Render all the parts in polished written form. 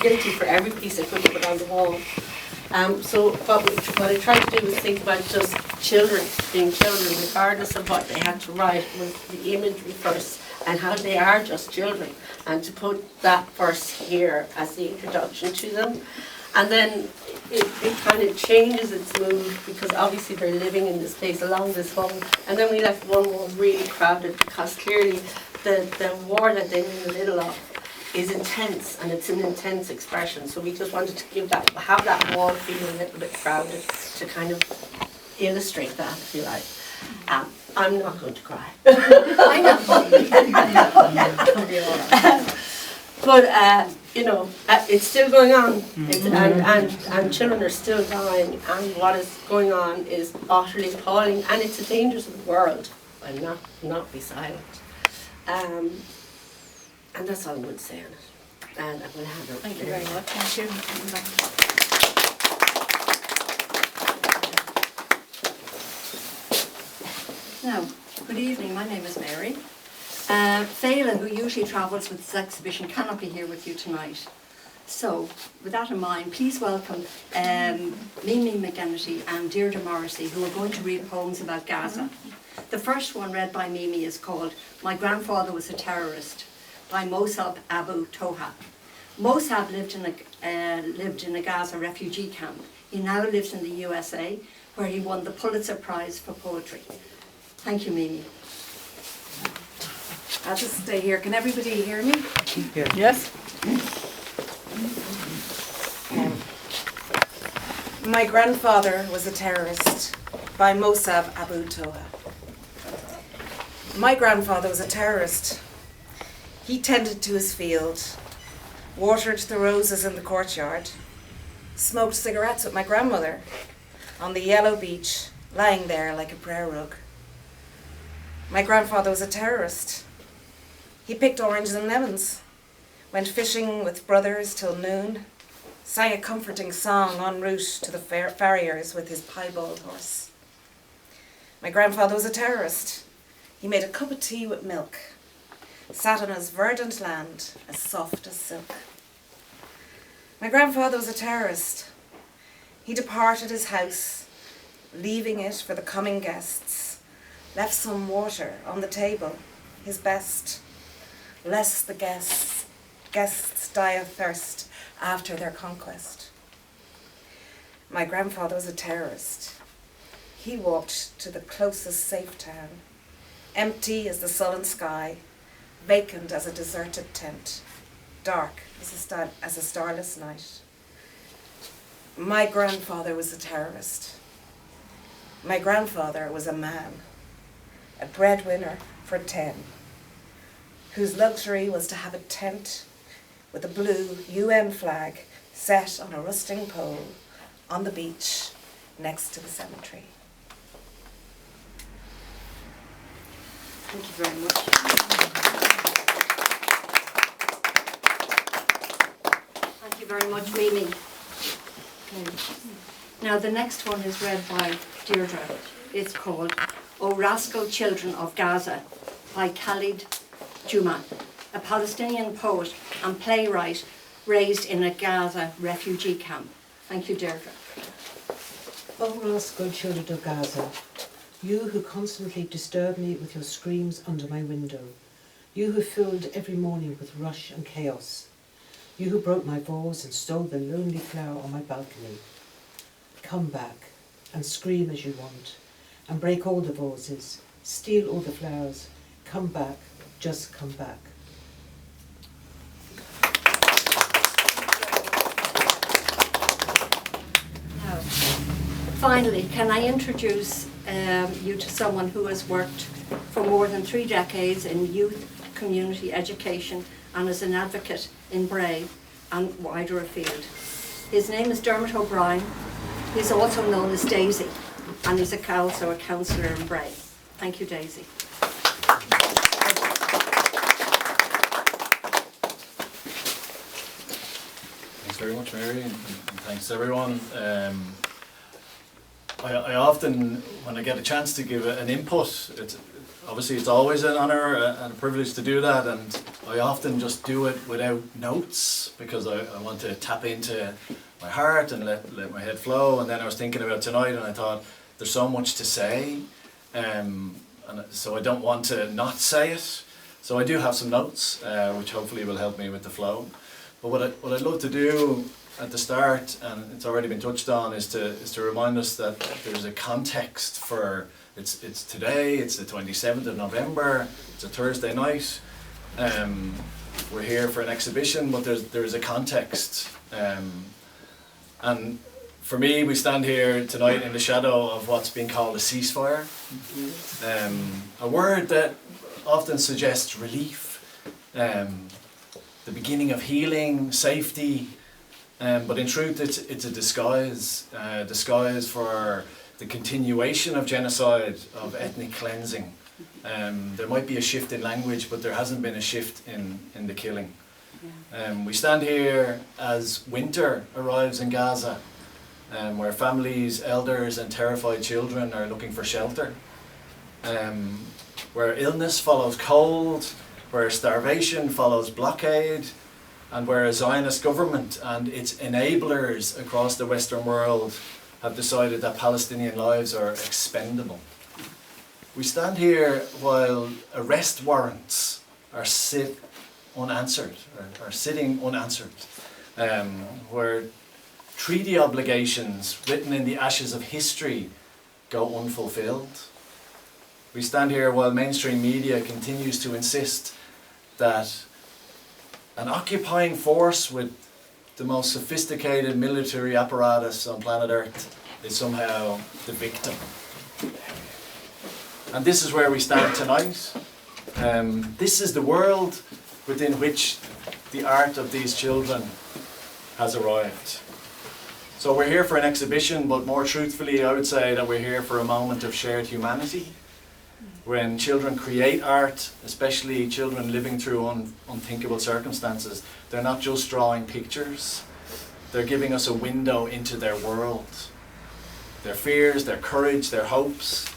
guilty for every piece of equipment put on the wall. So what I tried to do was think about just children being children, regardless of what they had to write, was the imagery first, and how they are just children, and to put that first here as the introduction to them. And then it kind of changes its mood, because obviously they're living in this place along this wall. And then we left one wall really crowded, because clearly the war that they're in the middle of is intense, and it's an intense expression. So we just wanted to have that wall feel a little bit crowded to kind of illustrate that, if you like. I'm not going to cry. I know. But you know, it's still going on, and children are still dying, and what is going on is utterly appalling, and it's a danger to the world. And not be silent. And that's all I'm going to say on it. And I'm going to have it. Thank you very much. Thank you. Now, good evening. My name is Mary. Fela, who usually travels with this exhibition, cannot be here with you tonight. So, with that in mind, please welcome Mimi McGinnity and Deirdre Morrissey, who are going to read poems about Gaza. The first one read by Mimi is called My Grandfather Was a Terrorist, by Mossab Abu Toha. Mossab lived in a Gaza refugee camp. He now lives in the USA, where he won the Pulitzer Prize for Poetry. Thank you, Mimi. I'll just stay here. Can everybody hear me? Yeah. Yes. My Grandfather Was a Terrorist, by Mossab Abu Toha. My grandfather was a terrorist. He tended to his field, watered the roses in the courtyard, smoked cigarettes with my grandmother on the yellow beach, lying there like a prayer rug. My grandfather was a terrorist. He picked oranges and lemons, went fishing with brothers till noon, sang a comforting song en route to the farriers with his piebald horse. My grandfather was a terrorist. He made a cup of tea with milk, sat on his verdant land, as soft as silk. My grandfather was a terrorist. He departed his house, leaving it for the coming guests, left some water on the table, his best, lest the guests die of thirst after their conquest. My grandfather was a terrorist. He walked to the closest safe town, empty as the sullen sky, vacant as a deserted tent, dark as a starless night. My grandfather was a terrorist. My grandfather was a man, a breadwinner for 10, whose luxury was to have a tent with a blue UN flag set on a rusting pole on the beach next to the cemetery. Thank you very much. Thank you very much, Mimi. Okay. Now the next one is read by Deirdre. It's called O Rascal Children of Gaza by Khalid Juma, a Palestinian poet and playwright raised in a Gaza refugee camp. Thank you, Deirdre. O rascal children of Gaza, you who constantly disturb me with your screams under my window, you who filled every morning with rush and chaos, you who broke my vase and stole the lonely flower on my balcony, come back and scream as you want, and break all the vases, steal all the flowers, come back, just come back. Now, finally, can I introduce you to someone who has worked for more than 3 decades in youth community education and as an advocate in Bray and wider afield. His name is Dermot O'Brien. He's also known as Daisy, and he's also a councillor in Bray. Thank you, Daisy. Thanks very much, Mary, and thanks everyone. I often, when I get a chance to give an input, obviously it's always an honour and a privilege to do that, and I often just do it without notes because I want to tap into my heart and let my head flow. And then I was thinking about tonight and I thought there's so much to say, and so I don't want to not say it. So I do have some notes, which hopefully will help me with the flow. But what I'd love to do at the start, and it's already been touched on, is to remind us that there's a context for it's today. It's the 27th of November. It's a Thursday night. We're here for an exhibition, but there's a context. And for me, we stand here tonight in the shadow of what's being called a ceasefire. A word that often suggests relief, the beginning of healing, safety, but in truth it's a disguise for the continuation of genocide, of ethnic cleansing. There might be a shift in language, but there hasn't been a shift in the killing. We stand here as winter arrives in Gaza, where families, elders and terrified children are looking for shelter, where illness follows cold, where starvation follows blockade, and where a Zionist government and its enablers across the Western world have decided that Palestinian lives are expendable. We stand here while arrest warrants are sitting unanswered, where treaty obligations written in the ashes of history go unfulfilled. We stand here while mainstream media continues to insist that an occupying force with the most sophisticated military apparatus on planet Earth is somehow the victim. And this is where we stand tonight. This is the world within which the art of these children has arrived. So we're here for an exhibition, but more truthfully, I would say that we're here for a moment of shared humanity. When children create art, especially children living through unthinkable circumstances, they're not just drawing pictures, they're giving us a window into their world. Their fears, their courage, their hopes.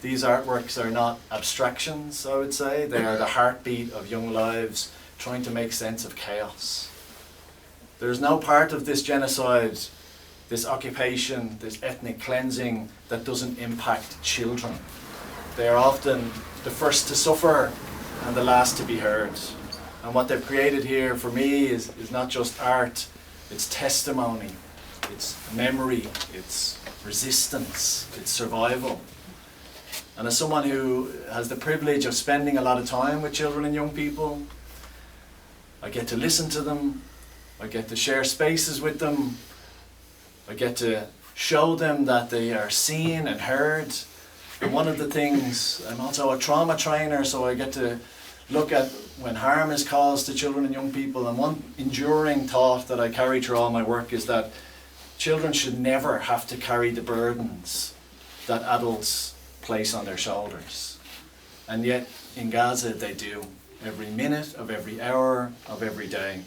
These artworks are not abstractions, I would say. They are the heartbeat of young lives trying to make sense of chaos. There's no part of this genocide, this occupation, this ethnic cleansing that doesn't impact children. They are often the first to suffer and the last to be heard. And what they've created here for me is not just art, it's testimony, it's memory, it's resistance, it's survival. And as someone who has the privilege of spending a lot of time with children and young people, I get to listen to them, I get to share spaces with them, I get to show them that they are seen and heard. And one of the things, I'm also a trauma trainer, so I get to look at when harm is caused to children and young people. And one enduring thought that I carry through all my work is that children should never have to carry the burdens that adults place on their shoulders. And yet in Gaza they do, every minute of every hour of every day.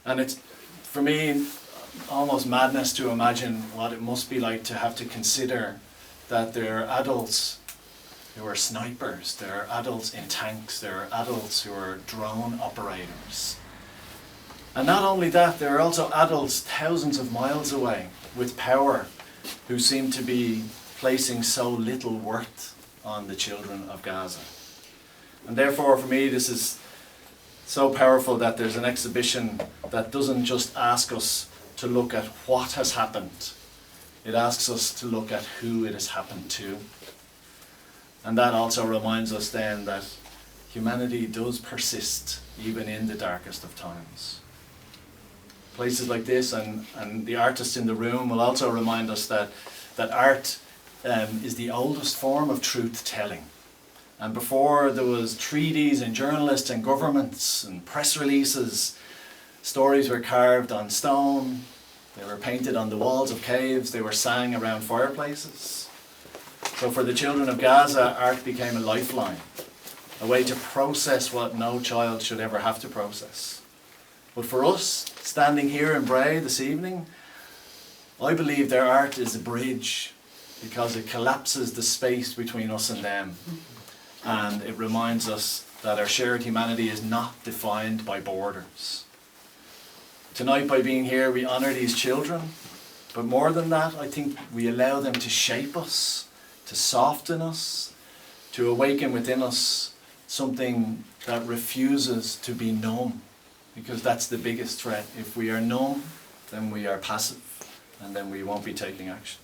And it's, for me, almost madness to imagine what it must be like to have to consider that there are adults who are snipers, there are adults in tanks, there are adults who are drone operators. And not only that, there are also adults thousands of miles away with power who seem to be placing so little worth on the children of Gaza. And therefore, for me, this is so powerful that there's an exhibition that doesn't just ask us to look at what has happened, it asks us to look at who it has happened to. And that also reminds us then that humanity does persist even in the darkest of times. Places like this and the artists in the room will also remind us that art is the oldest form of truth-telling. And before there was treaties and journalists and governments and press releases, stories were carved on stone, they were painted on the walls of caves, they were sang around fireplaces. So for the children of Gaza, art became a lifeline, a way to process what no child should ever have to process. But for us, standing here in Bray this evening, I believe their art is a bridge because it collapses the space between us and them. And it reminds us that our shared humanity is not defined by borders. Tonight, by being here, we honour these children, but more than that, I think we allow them to shape us, to soften us, to awaken within us something that refuses to be numb, because that's the biggest threat. If we are numb, then we are passive, and then we won't be taking action.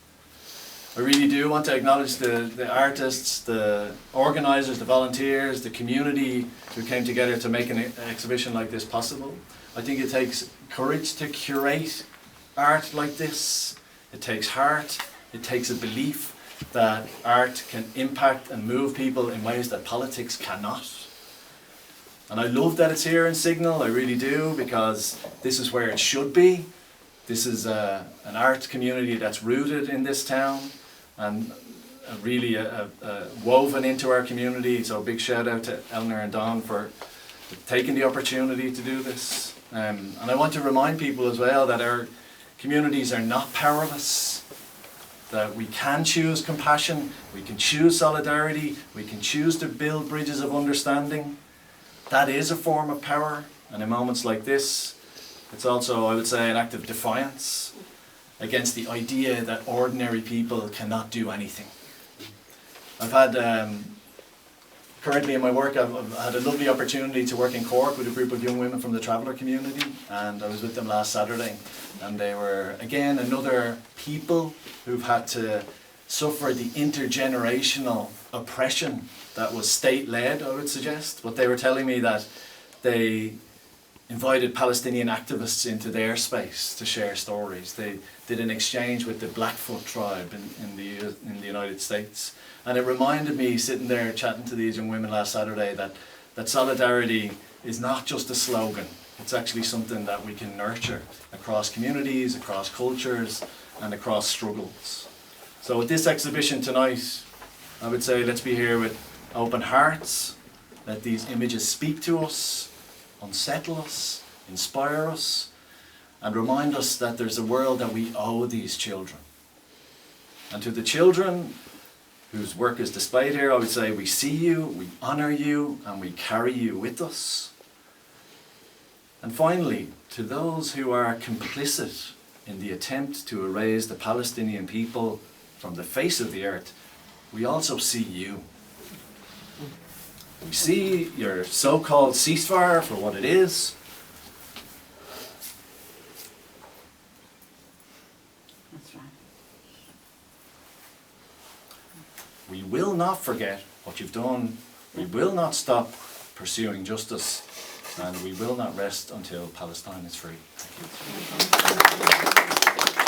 I really do want to acknowledge the artists, the organisers, the volunteers, the community who came together to make an exhibition like this possible. I think it takes courage to curate art like this. It takes heart. It takes a belief that art can impact and move people in ways that politics cannot. And I love that it's here in Signal, I really do, because this is where it should be. This is an art community that's rooted in this town and really woven into our community. So a big shout out to Eleanor and Don for taking the opportunity to do this. And I want to remind people as well that our communities are not powerless, that we can choose compassion, we can choose solidarity, we can choose to build bridges of understanding. That is a form of power, and in moments like this, it's also, I would say, an act of defiance against the idea that ordinary people cannot do anything. I've had, currently in my work, I've had a lovely opportunity to work in Cork with a group of young women from the traveller community, and I was with them last Saturday, and they were, again, another people who've had to suffer the intergenerational oppression that was state-led, I would suggest. But they were telling me that they invited Palestinian activists into their space to share stories. They did an exchange with the Blackfoot tribe in the United States. And it reminded me, sitting there chatting to these young women last Saturday, that solidarity is not just a slogan. It's actually something that we can nurture across communities, across cultures, and across struggles. So with this exhibition tonight, I would say let's be here with open hearts. Let these images speak to us, unsettle us, inspire us, and remind us that there's a world that we owe these children. And to the children whose work is displayed here, I would say we see you, we honour you, and we carry you with us. And finally, to those who are complicit in the attempt to erase the Palestinian people from the face of the earth, we also see you. We see your so-called ceasefire for what it is. That's right. We will not forget what you've done. We will not stop pursuing justice. And we will not rest until Palestine is free. Thank you.